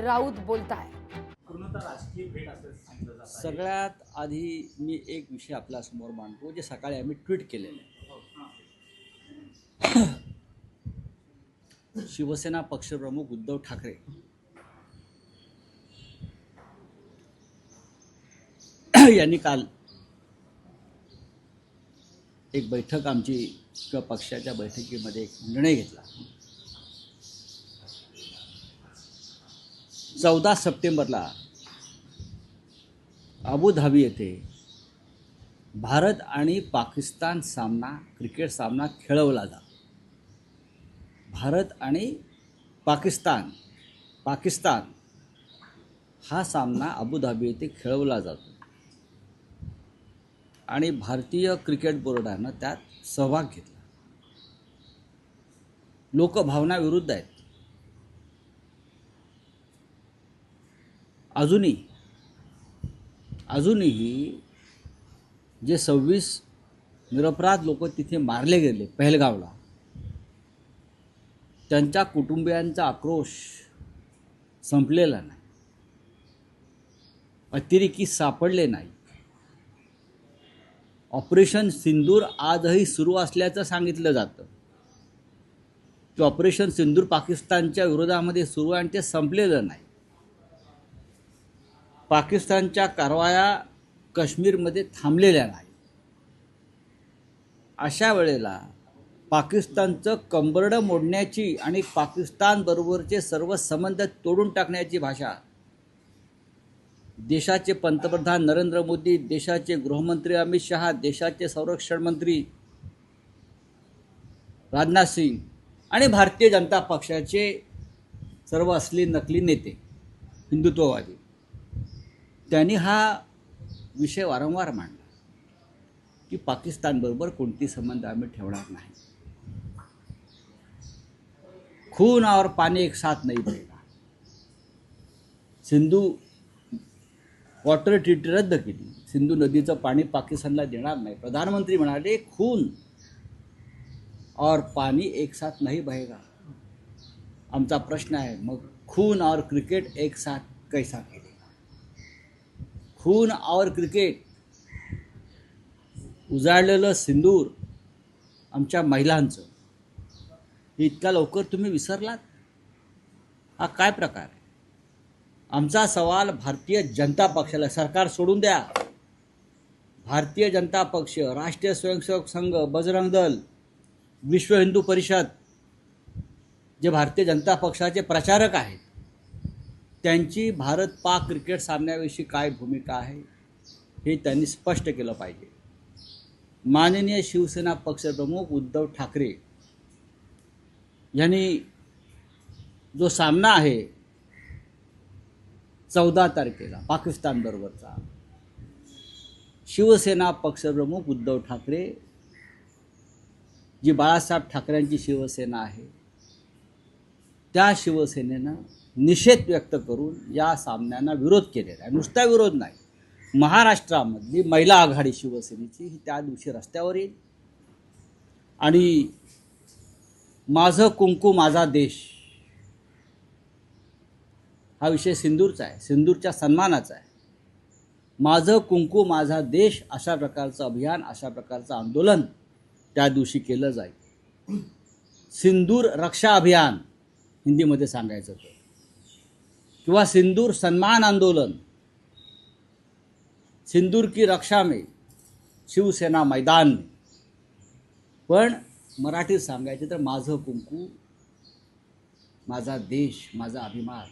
राऊत बोलताय. पूर्णतः राजकीय भेट असं सांगितलं जात आहे. सगळ्यात आधी मी एक विषय आपल्यासमोर मांडतो जे सकाळी आम्ही ट्विट केलेलं आहे. शिवसेना पक्षप्रमुख उद्धव ठाकरे यांनी काल एक बैठक आमची किंवा पक्षाच्या बैठकीमध्ये एक निर्णय घेतला. 14 सप्टेंबरला अबुधाबी येथे भारत आणि पाकिस्तान सामना क्रिकेट सामना खेळवला जातो. भारत आणि पाकिस्तान हा सामना अबुधाबी येथे खेळवला जातो आणि भारतीय क्रिकेट बोर्डानं त्यात सहभाग घेतला. लोकभावना विरुद्ध आहेत. अजूनही जे 26 निरपराध लोक तिथे मारले गेले पहलगावला, त्यांच्या कुटुंबियांचा आक्रोश संपलेला नाही. अतिरेकी सापडले नाही. ऑपरेशन सिंदूर आजही सुरू असल्याचं सांगितलं जातं. की ऑपरेशन सिंदूर पाकिस्तानच्या विरोधामध्ये सुरू आहे आणि ते संपलेलं नाही. पाकिस्तानच्या कारवाया काश्मीरमध्ये थांबलेल्या नाही. अशा वेळेला पाकिस्तानचं कंबरडं मोडण्याची आणि पाकिस्तानबरोबरचे सर्व संबंध तोडून टाकण्याची भाषा देशाचे पंतप्रधान नरेंद्र मोदी, देशाचे गृहमंत्री अमित शहा, देशाचे संरक्षण मंत्री राजनाथ सिंग आणि भारतीय जनता पक्षाचे सर्व असली नकली नेते हिंदुत्ववादी, त्यांनी हा विषय वारंवार मांडला की पाकिस्तानबरोबर कोणती संबंध आम्ही ठेवणार नाही. खून और पानी एक साथ नहीं बहेगा. सिंधू वॉटर ट्रीटी रद्द केली. सिंधू नदीचं पाणी पाकिस्तानला देणार नाही. प्रधानमंत्री म्हणाले खून और पानी एक साथ नहीं बहेगा. आमचा प्रश्न आहे, मग खून और क्रिकेट एक साथ कैसा केलेगा? खून और क्रिकेट, उजाडलेलं सिंदूर आमच्या महिलांचं, इतका लवकर तुम्ही विसरलात? हा काय प्रकार आहे? आमचा सवाल भारतीय जनता पक्षाला, सरकार सोडून द्या, भारतीय जनता पक्ष, राष्ट्रीय स्वयंसेवक संघ, बजरंग दल, विश्व हिंदू परिषद, जे भारतीय जनता पक्षाचे प्रचारक आहेत, त्यांची भारत पाक क्रिकेट सामन्याविषयी काय भूमिका आहे हे त्यांनी स्पष्ट केलं पाहिजे. माननीय शिवसेना पक्षप्रमुख उद्धव ठाकरे यांनी जो सामना आहे 14 तारखेला पाकिस्तानबरोबरचा, शिवसेना पक्षप्रमुख उद्धव ठाकरे, जी बाळासाहेब ठाकरेंची शिवसेना आहे, त्या शिवसेनेनं निषेध व्यक्त करून या सामन्यांना विरोध केलेला आहे. नुसता विरोध नाही, महाराष्ट्रामधली महिला आघाडी शिवसेनेची ही त्या दिवशी रस्त्यावर येईल आणि माझं कुंकू माझा देश हा विषय सिंदूरचा आहे, सिंदूरच्या सन्मानाचा आहे. माझं कुंकू माझा देश अशा प्रकारचं अभियान, अशा प्रकारचं आंदोलन त्या दिवशी केलं जाईल. सिंदूर रक्षा अभियान हिंदीमध्ये सांगायचं तर, किंवा सिंदूर सन्मान आंदोलन, सिंदूर की रक्षा में शिवसेना मैदान में. पण मराठीत सांगायचे तर माझं कुंकू माझा देश माझा अभिमान,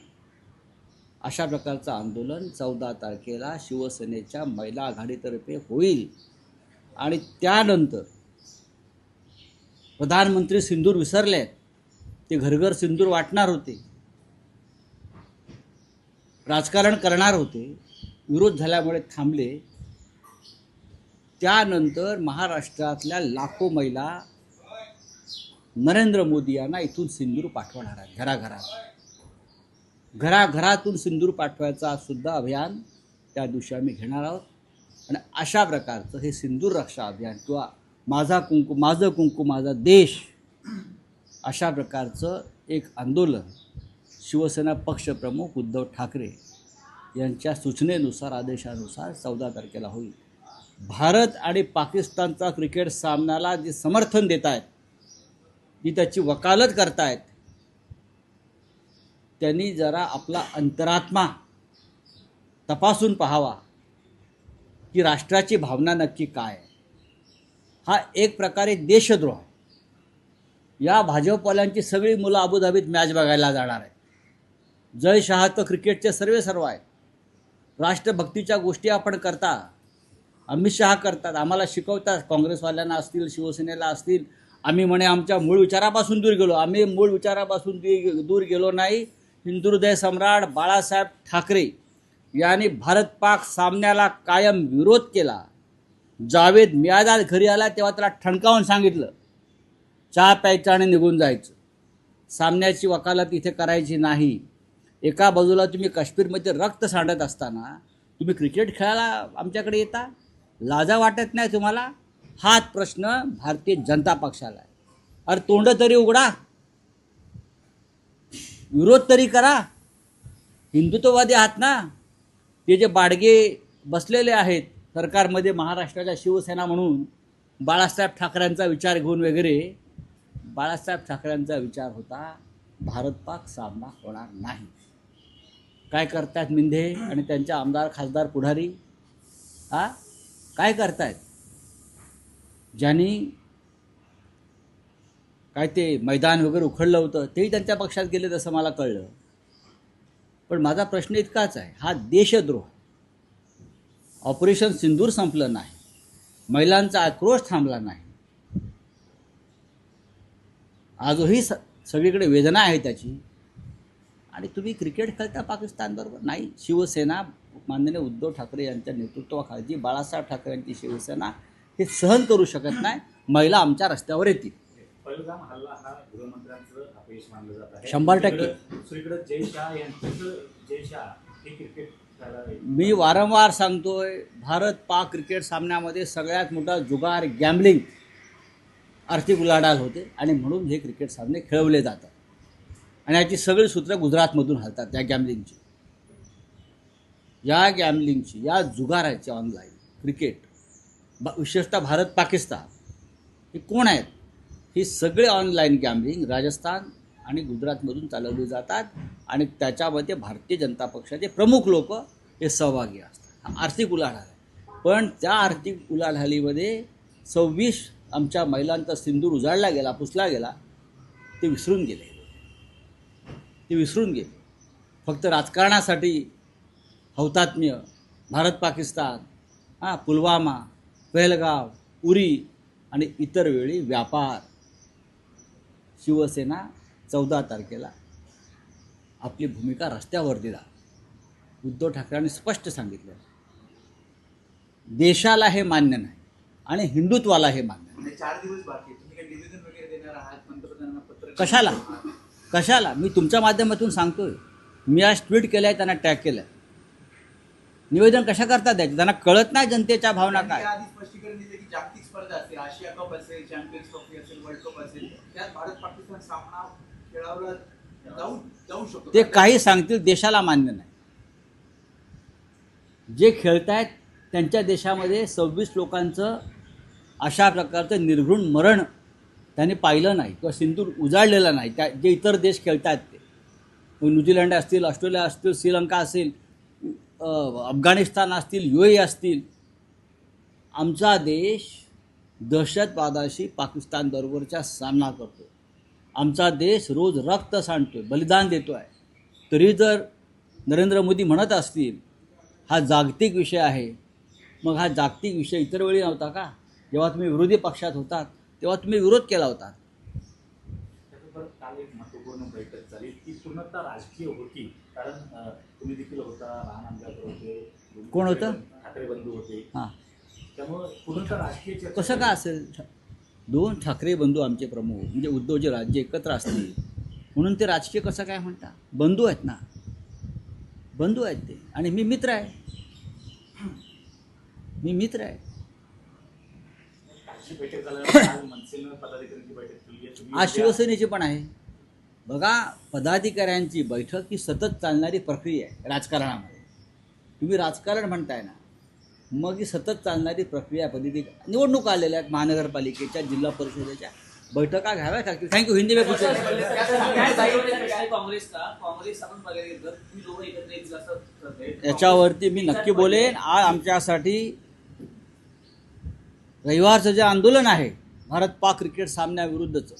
अशा प्रकारचं आंदोलन 14 तारखेला शिवसेनेच्या महिला आघाडीतर्फे होईल. आणि त्यानंतर प्रधानमंत्री सिंदूर विसरलेत. ते घरघर सिंदूर वाटणार होते, राजकारण करणार होते, विरोध झाल्यामुळे थांबले. त्यानंतर महाराष्ट्रातल्या लाखो महिला नरेंद्र मोदी यांना इथून सिंदूर पाठवणार आहेत. घराघरातून सिंदूर पाठवायचा सुद्धा अभियान त्या दिवशी आम्ही घेणार आहोत. आणि अशा प्रकारचं हे सिंदूर रक्षा अभियान किंवा माझं कुंकू माझा देश अशा प्रकारचं एक आंदोलन शिवसेना पक्षप्रमुख उद्धव ठाकरे यांच्या सूचनेनुसार आदेशानुसार 14 तारखेला होईल. भारत आणि पाकिस्तानचा क्रिकेट सामन्याला जे समर्थन देत आहेत, जी त्याची वकालत करतायत, त्यांनी जरा आपला अंतरात्मा तपासून पाहावा की राष्ट्राची भावना नक्की काय आहे. हा एक प्रकारे देशद्रोह आहे. या भाजपवाल्यांची सगळी मुलं अबुधाबीत मॅच बघायला जाणार आहेत. जय शहा तर क्रिकेटचे सर्व आहेत. राष्ट्रभक्तीच्या गोष्टी आपण करता, अमित शहा करतात, आम्हाला शिकवतात, काँग्रेसवाल्यांना असतील, शिवसेनेला असतील. आम्ही म्हणे आमच्या मूळ विचारापासून दूर गेलो. आम्ही मूळ विचारापासून दूर गेलो नाही. हिंदुहृदय सम्राट बाळासाहेब ठाकरे यांनी भारत पाक सामन्याला कायम विरोध केला. जावेद मियादाद घरी आला तेव्हा त्याला ठणकावून सांगितलं, चहा प्यायचं आणि निघून जायचं. सामन्याची वकालत इथे करायची नाही. एका बाजूला तुम्ही काश्मीरमध्ये रक्त सांडत असताना तुम्ही क्रिकेट खेळायला आमच्याकडे येता? लाजा वाटत नाही तुम्हाला? हाच प्रश्न भारतीय जनता पक्षाला आहे. अरे तोंड तरी उघडा, विरोध तरी करा. हिंदुत्ववादी आहात ना? ते जे बाडगे बसलेले आहेत सरकारमध्ये महाराष्ट्राच्या शिवसेना म्हणून, बाळासाहेब ठाकरेंचा विचार घेऊन वगैरे, बाळासाहेब ठाकरेंचा विचार होता भारत पाक सामना होणार नाही. काय करतायत मिंधे आणि त्यांच्या आमदार खासदार पुढारी? काय करतायत? ज्यांनी काय ते मैदान वगैरे उखडलं होतं तेही त्यांच्या पक्षात गेले तसं मला कळलं. पण माझा प्रश्न इतकाच आहे, हा देशद्रोह. ऑपरेशन सिंदूर संपलं नाही, महिलांचा आक्रोश थांबला नाही, आजही सगळीकडे वेदना आहे त्याची. आणि तुम्ही क्रिकेट खेळता पाकिस्तानबरोबर? नाही. शिवसेना माननीय उद्धव ठाकरे यांच्या नेतृत्वाखाली बाळासाहेब ठाकरे यांची शिवसेना हे सहन करू शकत नाही. महिला आमच्या रस्त्यावर येतील. पहिलगाम हल्ला हा गृहमंत्र्यांचं अपयश मानलं जात आहे. 100% दुसरीकडे जय शहा यांचं जय शहा हे क्रिकेट मी वारंवार सांगतोय, भारत पाक क्रिकेट सामन्यामध्ये सगळ्यात मोठा जुगार, गॅम्बलिंग, आर्थिक उलाढाल होते आणि म्हणून हे क्रिकेट सामने खेळवले जातात. आणि याची सगळी सूत्र गुजरातमधून हलतात. या गॅम्बलिंगची, या जुगाराची ऑनलाईन क्रिकेट, विशेषतः भारत पाकिस्तान हे कोण आहेत? ही सगळे ऑनलाईन गॅम्बलिंग राजस्थान आणि गुजरातमधून चालवली जातात आणि त्याच्यामध्ये भारतीय जनता पक्षाचे प्रमुख लोक हे सहभागी असतात. हा आर्थिक उलाढाल आहे. पण त्या आर्थिक उलाढालीमध्ये 26 आमच्या महिलांचा सिंदूर उजाडला गेला, पुसला गेला. ते विसरून गेले. फक्त राजकारणासाठी हौतात्म्य, भारत पाकिस्तान, पुलवामा, पहलगाव, उरी आणि इतर वेळी व्यापार. शिवसेना 14 तारखेला आपली भूमिका रस्त्यावर दिला. उद्धव ठाकरेंनी स्पष्ट सांगितलं, देशाला हे मान्य नाही आणि हिंदुत्वाला हे मान्य नाही. 4 दिवस बाकी, तुम्ही काही निवेदन वगैरे देणार आहात? पंतप्रधानांना पत्र कशाला? मी तुमच्या माध्यमातून सांगतोय. मी आज ट्विट केलं आहे, त्यांना टॅग केलं आहे. निवेदन कशा करता द्यायचं? त्यांना कळत नाही जनतेच्या भावना काय. आधी स्पष्टीकरण दिले की जागतिक स्पर्धा असेल, आशिया कप असेल, चॅम्पियन्स ट्रॉफी असेल, वर्ल्ड कप असेल, त्यात भारत पाकिस्तान सामना खेळावला जाऊ शकतो. ते काही सांगतील, देशाला मान्य नाही. जे खेळतायत त्यांच्या देशामध्ये 26 लोकांचं अशा प्रकारचं निर्घृण मरण त्यांनी पाहिलं नाही किंवा सिंदूर उजाडलेला नाही. त्या जे इतर देश खेळतात ते, न्यूझीलंड असतील, ऑस्ट्रेलिया असतील, श्रीलंका असेल, अफगाणिस्तान असतील, UAE असतील. आमचा देश दहशतवादाशी पाकिस्तानबरोबरचा सामना करतो. आमचा देश रोज रक्त सांडतोय, बलिदान देतो आहे. तरी जर नरेंद्र मोदी म्हणत असतील हा जागतिक विषय आहे, मग हा जागतिक विषय इतर वेळी नव्हता का? जेव्हा तुम्ही विरोधी पक्षात होतात तेव्हा तुम्ही विरोध केला होता. त्याच्याबरोबर काल एक महत्त्वपूर्ण बैठक झाली, ती पूर्णतः राजकीय होती. कारण तुम्ही देखील होता, राम आंबेडकर होते, कोण होतं? ठाकरे बंधू होते. हां, त्यामुळे पूर्णतः राजकीय चर्चा. कसं काय असेल? 2 ठाकरे बंधू आमचे प्रमुख, म्हणजे उद्धवचे राज्य एकत्र असतील म्हणून ते राजकीय कसं काय म्हणता? बंधू आहेत ना, बंधू आहेत ते. आणि मी मित्र आहे. बैठक झाल्यानंतर आज मनसेनं पदाधिकाऱ्यांची बैठक केली आहे. आज शिवसेनेची पण आहे. बघा, पदाधिकाऱ्यांची बैठक ही सतत चालणारी प्रक्रिया आहे राजकारणामध्ये. तुम्ही राजकारण म्हणताय ना, मग ही सतत चालणारी प्रक्रिया निवडणूक आलेल्या आहेत महानगरपालिकेच्या, जिल्हा परिषदेच्या, बैठका घ्याव्या लागतील. थँक्यू. हिंदी में पूछा याच्यावरती मी नक्की बोलेन. आज आमच्यासाठी रविवारचं जे आंदोलन आहे भारत पाक क्रिकेट सामन्याविरुद्धचं,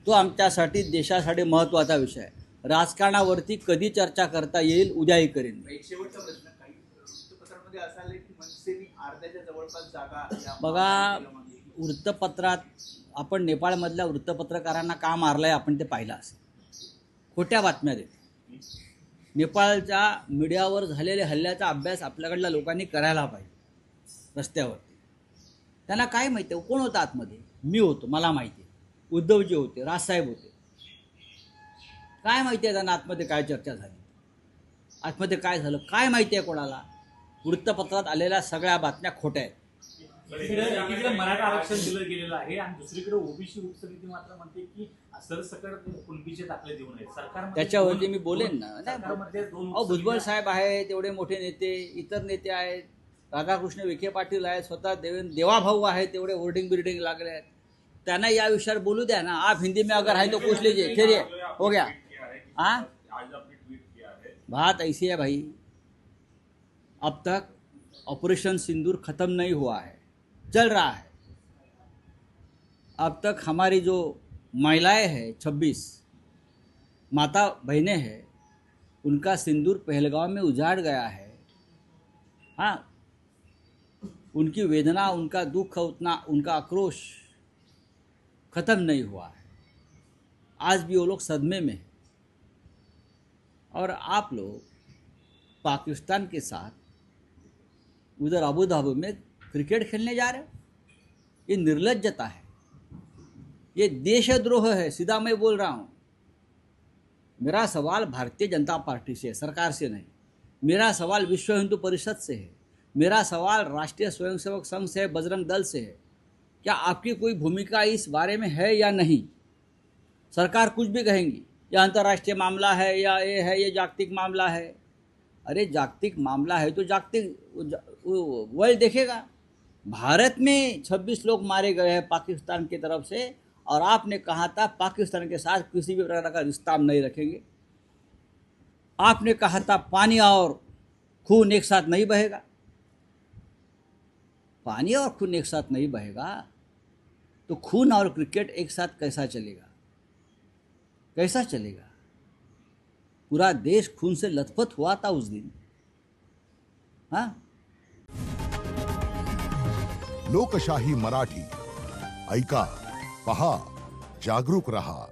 तो आमच्यासाठी देशासाठी महत्त्वाचा विषय आहे. राजकारणावरती कधी चर्चा करता येईल उद्याही करेन. एक शेवटचा प्रश्न, काही वृत्तपत्रांमध्ये असं आलंय की मनसेने अर्ध्याच्या जवळपास जागा या बघा, महापालिकेला वृत्तपत्रात आपण नेपाळमधल्या वृत्तपत्रकारांना का मारलंय आपण ते पाहिलं असेल. खोट्या बातम्या देत. नेपाळच्या मीडियावर झालेल्या हल्ल्याचा अभ्यास आपल्याकडल्या लोकांनी करायला पाहिजे. रस्त्यावरती त्यांना काय माहिती आहे कोण होतं आतमध्ये? मी होतो, मला माहिती आहे. उद्धवजी होते, राजसाहेब होते. काय माहिती आहे त्यांना आतमध्ये काय चर्चा झाली, आतमध्ये काय झालं, काय माहिती आहे कोणाला? वृत्तपत्रात आलेल्या सगळ्या बातम्या खोट्या आहेत. एकीकडे मराठा आरक्षण दिलं गेलेलं आहे आणि दुसरीकडे ओबीसी उपसमिती मात्र म्हणते की सरसकट कुणबीचे दाखले देऊ नये. सरकार त्याच्यावरती मी बोलेन ना. सरकारमध्ये दोन अहो, भुजबळ साहेब आहेत, एवढे मोठे नेते, इतर नेते आहेत, राधाकृष्ण विखे पाटील आहेत, स्वतः देवाभाऊ आहेत, एवढे होर्डिंग बिल्डिंग लागले आहेत. त्यांना या विषयावर बोलू द्या ना. आप हिंदी में अगर है तो पूछ लीजिए. फिर ये हो गया. हाँ, बात ऐसी है भाई, अब तक ऑपरेशन सिंदूर खत्म नहीं हुआ है, चल रहा है. अब तक हमारी जो महिलाएं हैं 26 माता बहनें हैं, उनका सिंदूर पहलगांव में उजाड़ गया है. हाँ, उनकी वेदना, उनका दुख, उनका आक्रोश ख़त्म नहीं हुआ है. आज भी वो लोग सदमे में हैं. और आप लोग पाकिस्तान के साथ उधर अबू धाबी में क्रिकेट खेलने जा रहे हो. ये निर्लज्जता है, ये देशद्रोह है. सीधा मैं बोल रहा हूँ. मेरा सवाल भारतीय जनता पार्टी से है, सरकार से नहीं. मेरा सवाल विश्व हिंदू परिषद से है. मेरा सवाल राष्ट्रीय स्वयंसेवक संघ से है, बजरंग दल से है. क्या आपकी कोई भूमिका इस बारे में है या नहीं? सरकार कुछ भी कहेंगी, यह अंतर्राष्ट्रीय मामला है, या ये है, ये जागतिक मामला है. अरे जागतिक मामला है तो जागतिक वर्ल्ड देखेगा. भारत में 26 लोग मारे गए हैं पाकिस्तान की तरफ से, और आपने कहा था पाकिस्तान के साथ किसी भी प्रकार का रिश्ता हम नहीं रखेंगे. आपने कहा था पानी और खून एक साथ नहीं बहेगा. पानी और खून एक साथ नहीं बहेगा तो खून और क्रिकेट एक साथ कैसा चलेगा? कैसा चलेगा? पूरा देश खून से लथपथ हुआ था उस दिन. हाँ, लोकशाही मराठी ऐका, पहा, जागरूक रहा.